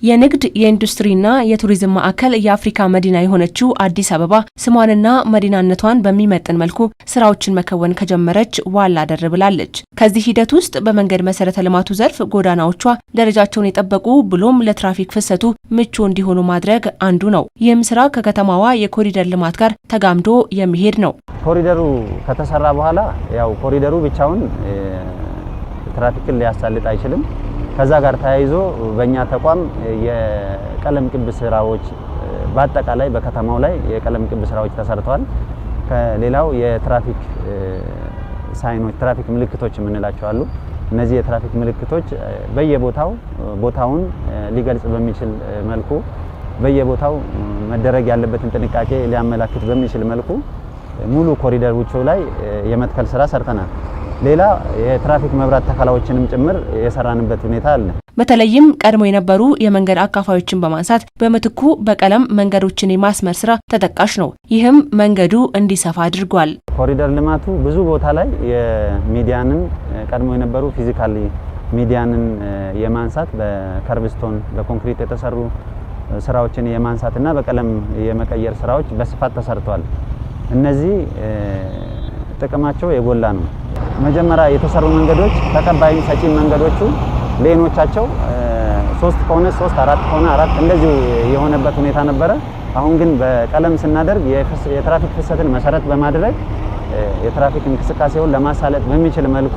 የንግድ የኢንዱስትሪና የቱሪዝም ማዕከል የአፍሪካ መዲና የሆነችው አዲስ አበባ ስሟንና መዲናነቷን በሚመጥን መልኩ ስራዎችን መከወን ከጀመረች ዋላ ደር ብላለች። ከዚህ ሂደት ውስጥ በመንገድ መሰረተ ልማቱ ዘርፍ ጎዳናዎቿ ደረጃቸውን የጠበቁ ብሎም ለትራፊክ ፍሰቱ ምቹ እንዲሆኑ ማድረግ አንዱ ነው። ይህም ስራ ከከተማዋ የኮሪደር ልማት ጋር ተጋምዶ የሚሄድ ነው። ኮሪደሩ ከተሰራ በኋላ ያው ኮሪደሩ ብቻውን ትራፊክን ሊያሳልጥ አይችልም። ከዛ ጋር ተያይዞ በእኛ ተቋም የቀለም ቅብ ስራዎች በአጠቃላይ በከተማው ላይ የቀለም ቅብ ስራዎች ተሰርተዋል። ከሌላው የትራፊክ ሳይኖች ትራፊክ ምልክቶች የምንላቸው አሉ። እነዚህ የትራፊክ ምልክቶች በየቦታው ቦታውን ሊገልጽ በሚችል መልኩ በየቦታው መደረግ ያለበትን ጥንቃቄ ሊያመላክት በሚችል መልኩ ሙሉ ኮሪደሮቹ ላይ የመትከል ስራ ሰርተናል። ሌላ የትራፊክ መብራት ተከላዎችንም ጭምር የሰራንበት ሁኔታ አለ። በተለይም ቀድሞ የነበሩ የመንገድ አካፋዮችን በማንሳት በምትኩ በቀለም መንገዶችን የማስመር ስራ ተጠቃሽ ነው። ይህም መንገዱ እንዲሰፋ አድርጓል። ኮሪደር ልማቱ ብዙ ቦታ ላይ የሚዲያንን ቀድሞ የነበሩ ፊዚካሊ ሚዲያንን የማንሳት በከርብስቶን በኮንክሪት የተሰሩ ስራዎችን የማንሳትና በቀለም የመቀየር ስራዎች በስፋት ተሰርተዋል። እነዚህ ጥቅማቸው የጎላ ነው። መጀመሪያ የተሰሩ መንገዶች ተቀባይ ሰጪ መንገዶቹ ሌኖቻቸው 3 ከሆነ 3 4 ከሆነ 4 እንደዚህ የሆነበት ሁኔታ ነበረ። አሁን ግን በቀለም ስናደርግ የትራፊክ ፍሰትን መሰረት በማድረግ የትራፊክ እንቅስቃሴውን ለማሳለጥ በሚችል መልኩ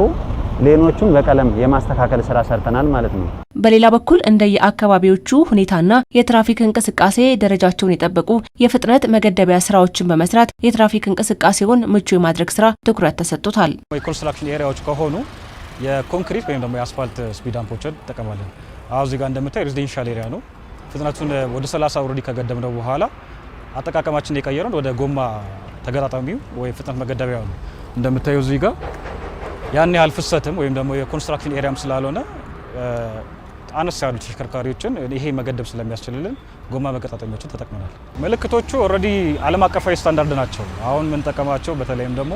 ሌኖቹን በቀለም የማስተካከል ስራ ሰርተናል ማለት ነው። በሌላ በኩል እንደየአካባቢዎቹ ሁኔታና የትራፊክ እንቅስቃሴ ደረጃቸውን የጠበቁ የፍጥነት መገደቢያ ስራዎችን በመስራት የትራፊክ እንቅስቃሴውን ምቹ የማድረግ ስራ ትኩረት ተሰጥቶታል። የኮንስትራክሽን ኤሪያዎች ከሆኑ የኮንክሪት ወይም ደግሞ የአስፋልት ስፒድ አምፖችን ተጠቀማለን። አሁን እዚህ ጋር እንደምታዩ ሬዚደንሻል ኤሪያ ነው። ፍጥነቱን ወደ 30 ኦልሬዲ ከገደብነው በኋላ አጠቃቀማችን የቀየረን ወደ ጎማ ተገጣጣሚው ወይ ፍጥነት መገደቢያው ነው። እንደምታዩ እዚህ ጋር ያን ያህል ፍሰትም ወይም ደግሞ የኮንስትራክሽን ኤሪያም ስላልሆነ አነስ ያሉ ተሽከርካሪዎችን ይሄ መገደብ ስለሚያስችልልን ጎማ መገጣጠሚያዎችን ተጠቅመናል። ምልክቶቹ ኦልሬዲ ዓለም አቀፋዊ ስታንዳርድ ናቸው። አሁን የምንጠቀማቸው በተለይም ደግሞ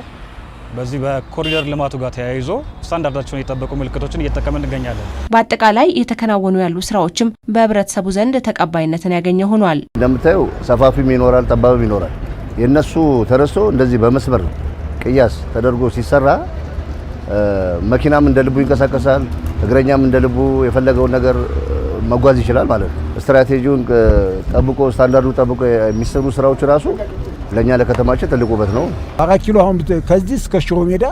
በዚህ በኮሪደር ልማቱ ጋር ተያይዞ ስታንዳርዳቸውን የጠበቁ ምልክቶችን እየተጠቀምን እንገኛለን። በአጠቃላይ የተከናወኑ ያሉ ስራዎችም በህብረተሰቡ ዘንድ ተቀባይነትን ያገኘ ሆኗል። እንደምታዩ ሰፋፊም ይኖራል፣ ጠባብም ይኖራል። የነሱ ተረስቶ እንደዚህ በመስመር ቅያስ ተደርጎ ሲሰራ መኪናም እንደልቡ ይንቀሳቀሳል፣ እግረኛም እንደልቡ የፈለገውን ነገር መጓዝ ይችላል ማለት ነው። ስትራቴጂውን ጠብቆ ስታንዳርዱ ጠብቆ የሚሰሩ ስራዎች ራሱ ለኛ ለከተማችን ትልቅ ውበት ነው። 4 ኪሎ አሁን ከዚህ እስከ ሽሮ ሜዳ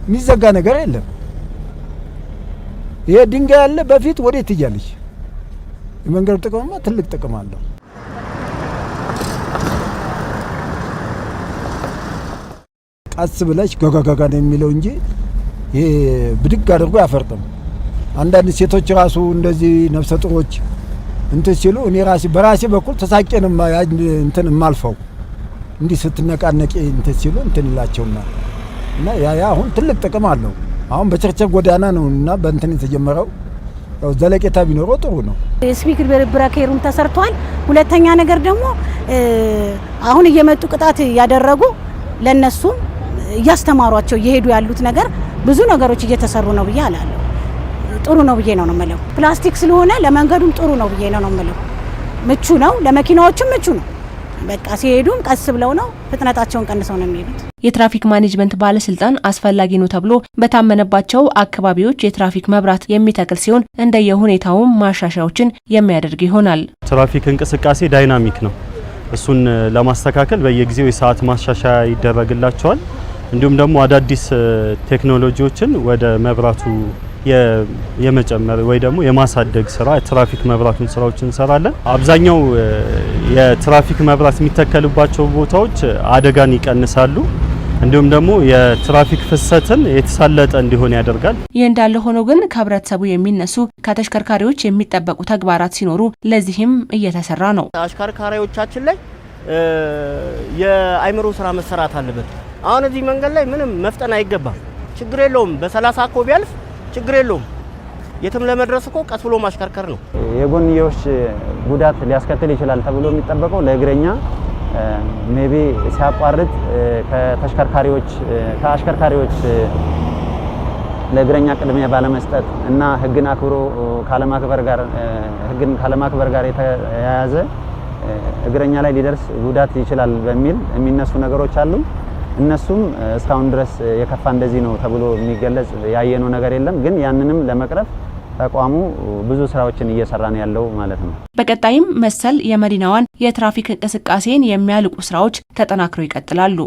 የሚዘጋ ነገር የለም። ይሄ ድንጋይ ያለ በፊት ወዴት እያለች የመንገዱ ጥቅምማ ትልቅ ጥቅም አለው። ቀስ ብለሽ ገጋጋጋ ነው የሚለው እንጂ ይሄ ብድግ አድርጎ ያፈርጥም። አንዳንድ ሴቶች ራሱ እንደዚህ ነፍሰ ጡሮች እንትን ሲሉ እኔ በራሴ በኩል ተሳቄንም እንትን ማልፈው እንዲህ ስትነቃነቂ እንትን ሲሉ እንትን ይላቸውና እና ያ አሁን ትልቅ ጥቅም አለው። አሁን በቸርቸር ጎዳና ነውና በእንትን የተጀመረው ያው ዘለቄታ ቢኖረው ጥሩ ነው። ስፒክ ብራኬሩም ተሰርቷል። ሁለተኛ ነገር ደግሞ አሁን እየመጡ ቅጣት ያደረጉ ለነሱም እያስተማሯቸው እየሄዱ ያሉት ነገር ብዙ ነገሮች እየተሰሩ ነው ብዬ አላለሁ። ጥሩ ነው ብዬ ነው የምለው። ፕላስቲክ ስለሆነ ለመንገዱም ጥሩ ነው ብዬ ነው የምለው። ምቹ ነው፣ ለመኪናዎችም ምቹ ነው። በቃ ሲሄዱም ቀስ ብለው ነው ፍጥነታቸውን ቀንሰው ነው የሚሄዱት። የትራፊክ ማኔጅመንት ባለስልጣን አስፈላጊ ነው ተብሎ በታመነባቸው አካባቢዎች የትራፊክ መብራት የሚተክል ሲሆን እንደየሁኔታውም ማሻሻያዎችን የሚያደርግ ይሆናል። ትራፊክ እንቅስቃሴ ዳይናሚክ ነው። እሱን ለማስተካከል በየጊዜው የሰዓት ማሻሻያ ይደረግላቸዋል። እንዲሁም ደግሞ አዳዲስ ቴክኖሎጂዎችን ወደ መብራቱ የመጨመር ወይ ደግሞ የማሳደግ ስራ የትራፊክ መብራቱን ስራዎችን እንሰራለን። አብዛኛው የትራፊክ መብራት የሚተከሉባቸው ቦታዎች አደጋን ይቀንሳሉ። እንዲሁም ደግሞ የትራፊክ ፍሰትን የተሳለጠ እንዲሆን ያደርጋል። ይህ እንዳለ ሆኖ ግን ከህብረተሰቡ የሚነሱ ከተሽከርካሪዎች የሚጠበቁ ተግባራት ሲኖሩ ለዚህም እየተሰራ ነው። አሽከርካሪዎቻችን ላይ የአይምሮ ስራ መሰራት አለበት። አሁን እዚህ መንገድ ላይ ምንም መፍጠን አይገባም። ችግር የለውም። በ30 እኮ ቢያልፍ ችግር የለውም። የትም ለመድረስ እኮ ቀስ ብሎ ማሽከርከር ነው። የጎንዮሽ ጉዳት ሊያስከትል ይችላል ተብሎ የሚጠበቀው ለእግረኛ ሜቢ ሲያቋርጥ ከአሽከርካሪዎች ለእግረኛ ቅድሚያ ባለመስጠት እና ሕግን አክብሮ ካለማክበር ጋር የተያያዘ እግረኛ ላይ ሊደርስ ጉዳት ይችላል በሚል የሚነሱ ነገሮች አሉ። እነሱም እስካሁን ድረስ የከፋ እንደዚህ ነው ተብሎ የሚገለጽ ያየነው ነገር የለም። ግን ያንንም ለመቅረፍ ተቋሙ ብዙ ስራዎችን እየሰራ ነው ያለው ማለት ነው። በቀጣይም መሰል የመዲናዋን የትራፊክ እንቅስቃሴን የሚያልቁ ስራዎች ተጠናክረው ይቀጥላሉ።